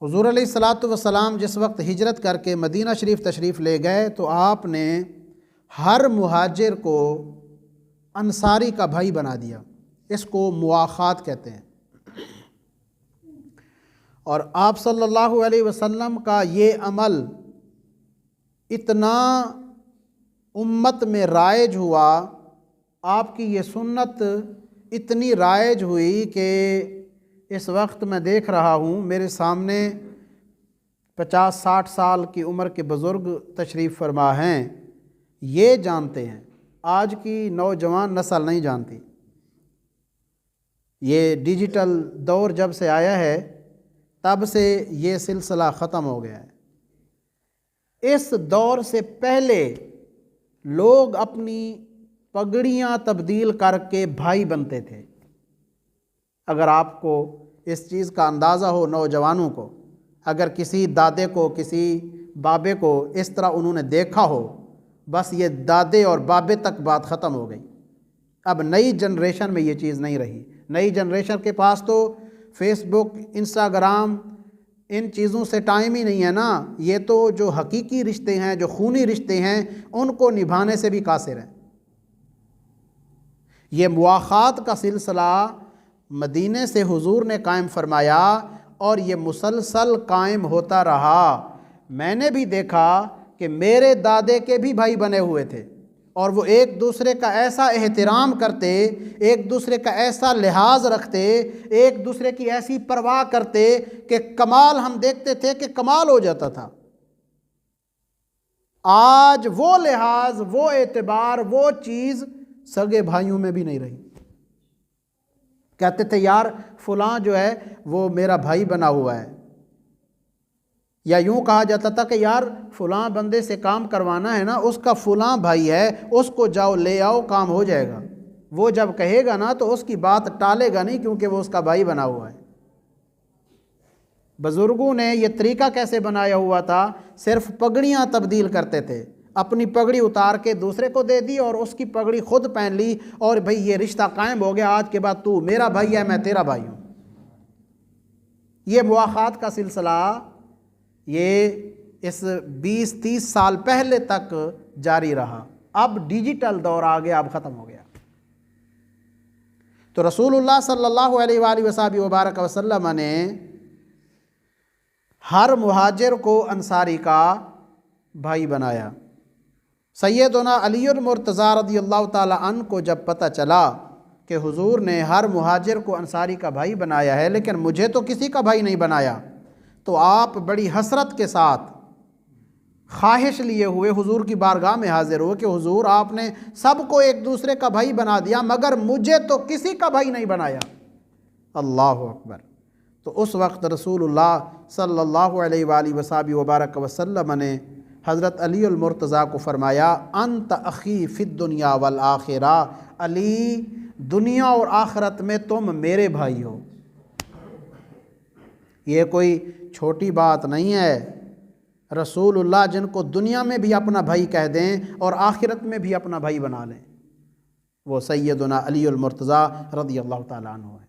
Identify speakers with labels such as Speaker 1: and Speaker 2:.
Speaker 1: حضور علیہ الصلاۃ والسلام جس وقت ہجرت کر کے مدینہ شریف تشریف لے گئے تو آپ نے ہر مہاجر کو انصاری کا بھائی بنا دیا. اس کو مواخات کہتے ہیں. اور آپ صلی اللہ علیہ وسلم کا یہ عمل اتنا امت میں رائج ہوا، آپ کی یہ سنت اتنی رائج ہوئی کہ اس وقت میں دیکھ رہا ہوں میرے سامنے 50-60 سال کی عمر کے بزرگ تشریف فرما ہیں، یہ جانتے ہیں، آج کی نوجوان نسل نہیں جانتی. یہ ڈیجیٹل دور جب سے آیا ہے تب سے یہ سلسلہ ختم ہو گیا ہے. اس دور سے پہلے لوگ اپنی پگڑیاں تبدیل کر کے بھائی بنتے تھے. اگر آپ کو اس چیز کا اندازہ ہو، نوجوانوں کو، اگر کسی دادے کو، کسی بابے کو اس طرح انہوں نے دیکھا ہو، بس یہ دادے اور بابے تک بات ختم ہو گئی. اب نئی جنریشن میں یہ چیز نہیں رہی. نئی جنریشن کے پاس تو فیس بک، انسٹاگرام، ان چیزوں سے ٹائم ہی نہیں ہے نا. یہ تو جو حقیقی رشتے ہیں، جو خونی رشتے ہیں، ان کو نبھانے سے بھی قاصر ہیں. یہ مواخات کا سلسلہ مدینے سے حضور نے قائم فرمایا اور یہ مسلسل قائم ہوتا رہا. میں نے بھی دیکھا کہ میرے دادے کے بھی بھائی بنے ہوئے تھے اور وہ ایک دوسرے کا ایسا احترام کرتے، ایک دوسرے کا ایسا لحاظ رکھتے، ایک دوسرے کی ایسی پرواہ کرتے کہ کمال ہم دیکھتے تھے کہ کمال ہو جاتا تھا. آج وہ لحاظ، وہ اعتبار، وہ چیز سگے بھائیوں میں بھی نہیں رہی. کہتے تھے یار فلاں جو ہے وہ میرا بھائی بنا ہوا ہے، یا یوں کہا جاتا تھا کہ یار فلاں بندے سے کام کروانا ہے نا، اس کا فلاں بھائی ہے، اس کو جاؤ لے آؤ، کام ہو جائے گا. وہ جب کہے گا نا تو اس کی بات ٹالے گا نہیں، کیونکہ وہ اس کا بھائی بنا ہوا ہے. بزرگوں نے یہ طریقہ کیسے بنایا ہوا تھا؟ صرف پگڑیاں تبدیل کرتے تھے. اپنی پگڑی اتار کے دوسرے کو دے دی اور اس کی پگڑی خود پہن لی، اور بھئی یہ رشتہ قائم ہو گیا، آج کے بعد تو میرا بھائی ہے، میں تیرا بھائی ہوں. یہ مواخات کا سلسلہ یہ اس 20-30 سال پہلے تک جاری رہا. اب ڈیجیٹل دور آ گیا، اب ختم ہو گیا. تو رسول اللہ صلی اللہ علیہ وآلہ وبارک وسلم نے ہر مہاجر کو انصاری کا بھائی بنایا. سیدنا علی المرتضیٰ رضی اللہ تعالی عنہ کو جب پتہ چلا کہ حضور نے ہر مہاجر کو انصاری کا بھائی بنایا ہے لیکن مجھے تو کسی کا بھائی نہیں بنایا، تو آپ بڑی حسرت کے ساتھ خواہش لیے ہوئے حضور کی بارگاہ میں حاضر ہوئے کہ حضور آپ نے سب کو ایک دوسرے کا بھائی بنا دیا مگر مجھے تو کسی کا بھائی نہیں بنایا. اللہ اکبر. تو اس وقت رسول اللہ صلی اللہ علیہ وآلہ وبارک وسلم نے حضرت علی المرتضیٰ کو فرمایا انت اخی فی الدنیا والآخرہ، علی دنیا اور آخرت میں تم میرے بھائی ہو. یہ کوئی چھوٹی بات نہیں ہے. رسول اللہ جن کو دنیا میں بھی اپنا بھائی کہہ دیں اور آخرت میں بھی اپنا بھائی بنا لیں، وہ سیدنا علی المرتضیٰ رضی اللہ تعالیٰ عنہ ہے.